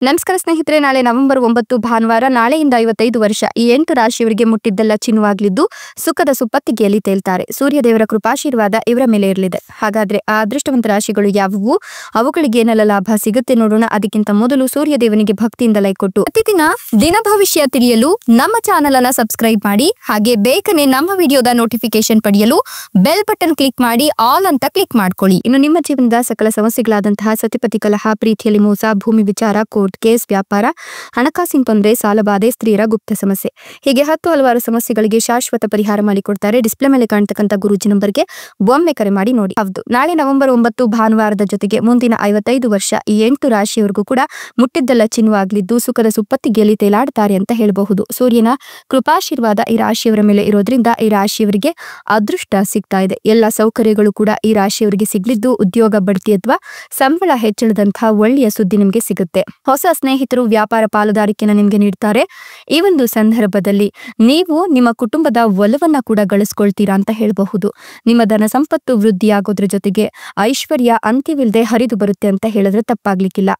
ನಮಸ್ಕಾರ ಸ್ನೇಹಿತರೆ, ನಾಳೆ ನವೆಂಬರ್ 9 ಭಾನುವಾರ. ನಾಳೆಯಿಂದ 55 ವರ್ಷ ಈ 8 ರಾಶಿಯವರಿಗೆ ಮುಟ್ಟಿದ್ದೆಲ್ಲ ಚಿನ್ನವಾಗಲಿದ್ದು ಸುಖದ ಸುಪ್ಪತ್ತಿಗೆಯಲ್ಲಿ ತೇಲ್ತಾರೆ. ಸೂರ್ಯದೇವರ ಕೃಪಾಶೀರ್ವಾದ ಇವರ ಮೇಲೆ ಇರಲಿದೆ. ಹಾಗಾದ್ರೆ ಆ ಅದೃಷ್ಟವಂತ ರಾಶಿಗಳು ಯಾವುವು, ಅವುಗಳಿಗೆ ಏನೆಲ್ಲ ಲಾಭ ಸಿಗುತ್ತೆ ನೋಡೋಣ. ಅದಕ್ಕಿಂತ ಮೊದಲು ಸೂರ್ಯದೇವನಿಗೆ ಭಕ್ತಿಯಿಂದ ಲೈಕ್ ಕೊಟ್ಟು ಪ್ರತಿದಿನ ದಿನ ಭವಿಷ್ಯ ತಿಳಿಯಲು ನಮ್ಮ ಚಾನೆಲ್ ಅನ್ನ ಸಬ್ಸ್ಕ್ರೈಬ್ ಮಾಡಿ. ಹಾಗೆ ಬೇಗನೆ ನಮ್ಮ ವಿಡಿಯೋದ ನೋಟಿಫಿಕೇಶನ್ ಪಡೆಯಲು ಬೆಲ್ ಬಟನ್ ಕ್ಲಿಕ್ ಮಾಡಿ ಆಲ್ ಅಂತ ಕ್ಲಿಕ್ ಮಾಡ್ಕೊಳ್ಳಿ. ಇನ್ನು ನಿಮ್ಮ ಜೀವನದ ಸಕಲ ಸಮಸ್ಯೆಗಳಾದಂತಹ ಸತಿಪತಿ ಕಲಹ, ಪ್ರೀತಿಯಲ್ಲಿ ಮೋಸ, ಭೂಮಿ ವಿಚಾರ, ಕೋರ್ಟ್ ಕೇಸ್, ವ್ಯಾಪಾರ, ಹಣಕಾಸಿನ ತೊಂದರೆ, ಸಾಲಬಾಧೆ, ಸ್ತ್ರೀಯರ ಗುಪ್ತ ಸಮಸ್ಯೆ, ಹೀಗೆ 10 ಹಲವಾರು ಸಮಸ್ಯೆಗಳಿಗೆ ಶಾಶ್ವತ ಪರಿಹಾರ ಮಾಡಿಕೊಡ್ತಾರೆ. ಡಿಸ್ಪ್ಲೇ ಮೇಲೆ ಕಾಣ್ತಕ್ಕಂಥ ಗುರೂಜಿ ನಂಬರ್ಗೆ ಒಮ್ಮೆ ಕರೆ ಮಾಡಿ ನೋಡಿ. ಹೌದು, ನಾಳೆ ನವೆಂಬರ್ 9 ಭಾನುವಾರದ ಜೊತೆಗೆ ಮುಂದಿನ 55 ವರ್ಷ ಈ 8 ರಾಶಿಯವರೆಗೂ ಕೂಡ ಮುಟ್ಟಿದ್ದೆಲ್ಲ ಚಿನ್ನವಾಗಲಿದ್ದು ಸುಖದ ಸುಪ್ಪತ್ತಿಗೆಯಲ್ಲಿ ತೇಲಾಡ್ತಾರೆ ಅಂತ ಹೇಳಬಹುದು. ಸೂರ್ಯನ ಕೃಪಾಶೀರ್ವಾದ ಈ ರಾಶಿಯವರ ಮೇಲೆ ಇರೋದ್ರಿಂದ ಈ ರಾಶಿಯವರಿಗೆ ಅದೃಷ್ಟ ಸಿಗ್ತಾ ಇದೆ. ಎಲ್ಲ ಸೌಕರ್ಯಗಳು ಕೂಡ ಈ ರಾಶಿಯವರಿಗೆ ಸಿಗ್ಲಿದ್ದು ಉದ್ಯೋಗ ಬಡ್ತಿ ಅಥವಾ ಸಂಬಳ ಹೆಚ್ಚಳದಂತಹ ಒಳ್ಳೆಯ ಸುದ್ದಿ ನಿಮಗೆ ಸಿಗುತ್ತೆ. ಹೊಸ ಸ್ನೇಹಿತರು, ವ್ಯಾಪಾರ ಪಾಲುದಾರಿಕೆಯನ್ನು ನಿಮಗೆ ನೀಡ್ತಾರೆ. ಈ ಒಂದು ಸಂದರ್ಭದಲ್ಲಿ ನೀವು ನಿಮ್ಮ ಕುಟುಂಬದ ಒಲವನ್ನ ಕೂಡ ಗಳಿಸ್ಕೊಳ್ತೀರಾ ಅಂತ ಹೇಳಬಹುದು. ನಿಮ್ಮ ಧನ ಸಂಪತ್ತು ವೃದ್ಧಿಯಾಗೋದ್ರ ಜೊತೆಗೆ ಐಶ್ವರ್ಯ ಅಂತ್ಯವಿಲ್ಲದೆ ಹರಿದು ಬರುತ್ತೆ ಅಂತ ಹೇಳಿದ್ರೆ ತಪ್ಪಾಗ್ಲಿಕ್ಕಿಲ್ಲ.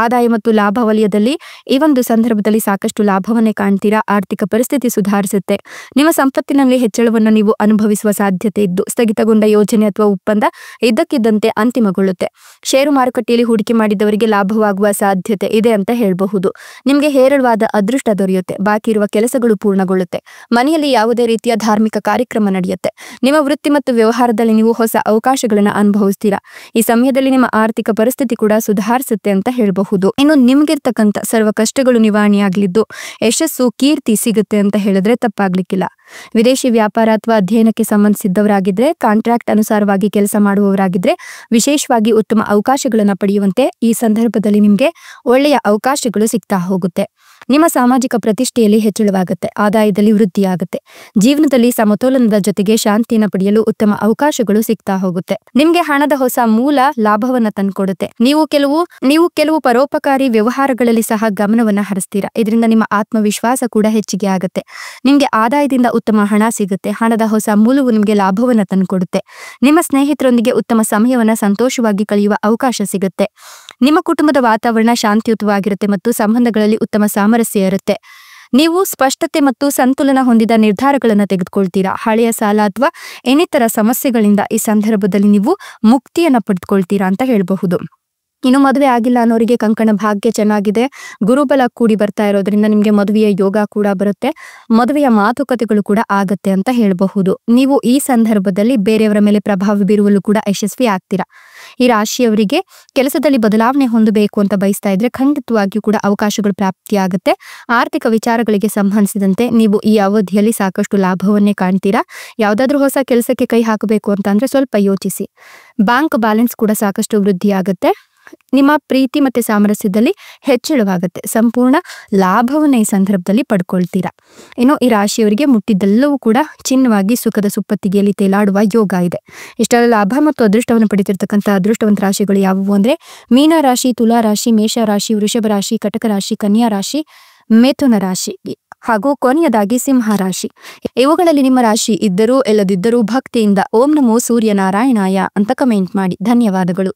ಆದಾಯ ಮತ್ತು ಲಾಭ ವಲಯದಲ್ಲಿ ಈ ಒಂದು ಸಂದರ್ಭದಲ್ಲಿ ಸಾಕಷ್ಟು ಲಾಭವನ್ನೇ ಕಾಣ್ತೀರಾ. ಆರ್ಥಿಕ ಪರಿಸ್ಥಿತಿ ಸುಧಾರಿಸುತ್ತೆ. ನಿಮ್ಮ ಸಂಪತ್ತಿನಲ್ಲಿ ಹೆಚ್ಚಳವನ್ನು ನೀವು ಅನುಭವಿಸುವ ಸಾಧ್ಯತೆ ಇದ್ದು ಸ್ಥಗಿತಗೊಂಡ ಯೋಜನೆ ಅಥವಾ ಒಪ್ಪಂದ ಇದ್ದಕ್ಕಿದ್ದಂತೆ ಅಂತಿಮಗೊಳ್ಳುತ್ತೆ. ಷೇರು ಮಾರುಕಟ್ಟೆಯಲ್ಲಿ ಹೂಡಿಕೆ ಮಾಡಿದವರಿಗೆ ಲಾಭವಾಗುವ ಸಾಧ್ಯತೆ ಇದೆ ಅಂತ ಹೇಳಬಹುದು. ನಿಮಗೆ ಹೇರಳವಾದ ಅದೃಷ್ಟ ದೊರೆಯುತ್ತೆ. ಬಾಕಿ ಇರುವ ಕೆಲಸಗಳು ಪೂರ್ಣಗೊಳ್ಳುತ್ತೆ. ಮನೆಯಲ್ಲಿ ಯಾವುದೇ ರೀತಿಯ ಧಾರ್ಮಿಕ ಕಾರ್ಯಕ್ರಮ ನಡೆಯುತ್ತೆ. ನಿಮ್ಮ ವೃತ್ತಿ ಮತ್ತು ವ್ಯವಹಾರದಲ್ಲಿ ನೀವು ಹೊಸ ಅವಕಾಶಗಳನ್ನು ಅನುಭವಿಸ್ತೀರಾ. ಈ ಸಮಯದಲ್ಲಿ ನಿಮ್ಮ ಆರ್ಥಿಕ ಪರಿಸ್ಥಿತಿ ಕೂಡ ಸುಧಾರಿಸುತ್ತೆ ಅಂತ ಹೇಳಬಹುದು. ಇನ್ನು ನಿಮ್ಗಿರ್ತಕ್ಕಂಥ ಸರ್ವ ಕಷ್ಟಗಳು ನಿವಾರಣೆಯಾಗಲಿದ್ದು ಯಶಸ್ಸು, ಕೀರ್ತಿ ಸಿಗುತ್ತೆ ಅಂತ ಹೇಳಿದ್ರೆ ತಪ್ಪಾಗ್ಲಿಕ್ಕಿಲ್ಲ. ವಿದೇಶಿ ವ್ಯಾಪಾರ ಅಥವಾ ಅಧ್ಯಯನಕ್ಕೆ ಸಂಬಂಧಿಸಿದ್ದವರಾಗಿದ್ರೆ, ಕಾಂಟ್ರಾಕ್ಟ್ ಅನುಸಾರವಾಗಿ ಕೆಲಸ ಮಾಡುವವರಾಗಿದ್ರೆ ವಿಶೇಷವಾಗಿ ಉತ್ತಮ ಅವಕಾಶಗಳನ್ನು ಪಡೆಯುವಂತೆ ಈ ಸಂದರ್ಭದಲ್ಲಿ ನಿಮಗೆ ಒಳ್ಳೆಯ ಅವಕಾಶಗಳು ಸಿಗ್ತಾ ಹೋಗುತ್ತೆ. ನಿಮ್ಮ ಸಾಮಾಜಿಕ ಪ್ರತಿಷ್ಠೆಯಲ್ಲಿ ಹೆಚ್ಚಳವಾಗುತ್ತೆ. ಆದಾಯದಲ್ಲಿ ವೃದ್ಧಿಯಾಗುತ್ತೆ. ಜೀವನದಲ್ಲಿ ಸಮತೋಲನದ ಜೊತೆಗೆ ಶಾಂತಿಯನ್ನು ಪಡೆಯಲು ಉತ್ತಮ ಅವಕಾಶಗಳು ಸಿಗ್ತಾ ಹೋಗುತ್ತೆ. ನಿಮ್ಗೆ ಹಣದ ಹೊಸ ಮೂಲ ಲಾಭವನ್ನ ತಂದ್ಕೊಡುತ್ತೆ. ನೀವು ಕೆಲವು ಪರೋಪಕಾರಿ ವ್ಯವಹಾರಗಳಲ್ಲಿ ಸಹ ಗಮನವನ್ನ ಹರಿಸ್ತೀರಾ. ಇದರಿಂದ ನಿಮ್ಮ ಆತ್ಮವಿಶ್ವಾಸ ಕೂಡ ಹೆಚ್ಚಿಗೆ ಆಗುತ್ತೆ. ನಿಮ್ಗೆ ಆದಾಯದಿಂದ ಉತ್ತಮ ಹಣ ಸಿಗುತ್ತೆ. ಹಣದ ಹೊಸ ಮೂಲವು ನಿಮ್ಗೆ ಲಾಭವನ್ನ ತಂದ್ಕೊಡುತ್ತೆ. ನಿಮ್ಮ ಸ್ನೇಹಿತರೊಂದಿಗೆ ಉತ್ತಮ ಸಮಯವನ್ನ ಸಂತೋಷವಾಗಿ ಕಳೆಯುವ ಅವಕಾಶ ಸಿಗುತ್ತೆ. ನಿಮ್ಮ ಕುಟುಂಬದ ವಾತಾವರಣ ಶಾಂತಿಯುತವಾಗಿರುತ್ತೆ ಮತ್ತು ಸಂಬಂಧಗಳಲ್ಲಿ ಉತ್ತಮ ಸಾಮರಸ್ಯ ಇರುತ್ತೆ. ನೀವು ಸ್ಪಷ್ಟತೆ ಮತ್ತು ಸಂತುಲನ ಹೊಂದಿದ ನಿರ್ಧಾರಗಳನ್ನು ತೆಗೆದುಕೊಳ್ತೀರಾ. ಹಳೆಯ ಸಾಲ ಅಥವಾ ಇನ್ನಿತರ ಸಮಸ್ಯೆಗಳಿಂದ ಈ ಸಂದರ್ಭದಲ್ಲಿ ನೀವು ಮುಕ್ತಿಯನ್ನ ಪಡೆದುಕೊಳ್ತೀರಾ ಅಂತ ಹೇಳಬಹುದು. ಇನ್ನು ಮದುವೆ ಆಗಿಲ್ಲ ಅನ್ನೋರಿಗೆ ಕಂಕಣ ಭಾಗ್ಯ ಚೆನ್ನಾಗಿದೆ. ಗುರುಬಲ ಕೂಡಿ ಬರ್ತಾ ಇರೋದ್ರಿಂದ ನಿಮ್ಗೆ ಮದುವೆಯ ಯೋಗ ಕೂಡ ಬರುತ್ತೆ. ಮದುವೆಯ ಮಾತುಕತೆಗಳು ಕೂಡ ಆಗತ್ತೆ ಅಂತ ಹೇಳಬಹುದು. ನೀವು ಈ ಸಂದರ್ಭದಲ್ಲಿ ಬೇರೆಯವರ ಮೇಲೆ ಪ್ರಭಾವ ಬೀರುವಲ್ಲೂ ಕೂಡ ಯಶಸ್ವಿ ಆಗ್ತೀರಾ. ಈ ರಾಶಿಯವರಿಗೆ ಕೆಲಸದಲ್ಲಿ ಬದಲಾವಣೆ ಹೊಂದಬೇಕು ಅಂತ ಬಯಸ್ತಾ ಇದ್ರೆ ಖಂಡಿತವಾಗಿಯೂ ಕೂಡ ಅವಕಾಶಗಳು ಪ್ರಾಪ್ತಿಯಾಗುತ್ತೆ. ಆರ್ಥಿಕ ವಿಚಾರಗಳಿಗೆ ಸಂಬಂಧಿಸಿದಂತೆ ನೀವು ಈ ಅವಧಿಯಲ್ಲಿ ಸಾಕಷ್ಟು ಲಾಭವನ್ನೇ ಕಾಣ್ತೀರಾ. ಯಾವ್ದಾದ್ರೂ ಹೊಸ ಕೆಲಸಕ್ಕೆ ಕೈ ಹಾಕಬೇಕು ಅಂತ ಅಂದ್ರೆ ಸ್ವಲ್ಪ ಯೋಚಿಸಿ. ಬ್ಯಾಂಕ್ ಬ್ಯಾಲೆನ್ಸ್ ಕೂಡ ಸಾಕಷ್ಟು ವೃದ್ಧಿಯಾಗುತ್ತೆ. ನಿಮ್ಮ ಪ್ರೀತಿ ಮತ್ತೆ ಸಾಮರಸ್ಯದಲ್ಲಿ ಹೆಚ್ಚಳವಾಗುತ್ತೆ. ಸಂಪೂರ್ಣ ಲಾಭವನ್ನ ಈ ಸಂದರ್ಭದಲ್ಲಿ ಪಡ್ಕೊಳ್ತೀರಾ. ಇನ್ನು ಈ ರಾಶಿಯವರಿಗೆ ಮುಟ್ಟಿದ್ದೆಲ್ಲವೂ ಕೂಡ ಚಿನ್ನವಾಗಿ ಸುಖದ ಸುಪ್ಪತ್ತಿಗೆಯಲ್ಲಿ ತೇಲಾಡುವ ಯೋಗ ಇದೆ. ಇಷ್ಟೆಲ್ಲ ಲಾಭ ಮತ್ತು ಅದೃಷ್ಟವನ್ನು ಪಡೆದಿರ್ತಕ್ಕಂಥ ಅದೃಷ್ಟವಂತ ರಾಶಿಗಳು ಯಾವುವು ಅಂದ್ರೆ ಮೀನ ರಾಶಿ, ತುಲಾ ರಾಶಿ, ಮೇಷ ರಾಶಿ, ವೃಷಭ ರಾಶಿ, ಕಟಕ ರಾಶಿ, ಕನ್ಯಾ ರಾಶಿ, ಮಿಥುನ ರಾಶಿ ಹಾಗೂ ಕೊನೆಯದಾಗಿ ಸಿಂಹ ರಾಶಿ. ಇವುಗಳಲ್ಲಿ ನಿಮ್ಮ ರಾಶಿ ಇದ್ದರೂ ಇಲ್ಲದಿದ್ದರೂ ಭಕ್ತಿಯಿಂದ ಓಂ ನಮೋ ಸೂರ್ಯ ನಾರಾಯಣಾಯ ಅಂತ ಕಮೆಂಟ್ ಮಾಡಿ. ಧನ್ಯವಾದಗಳು.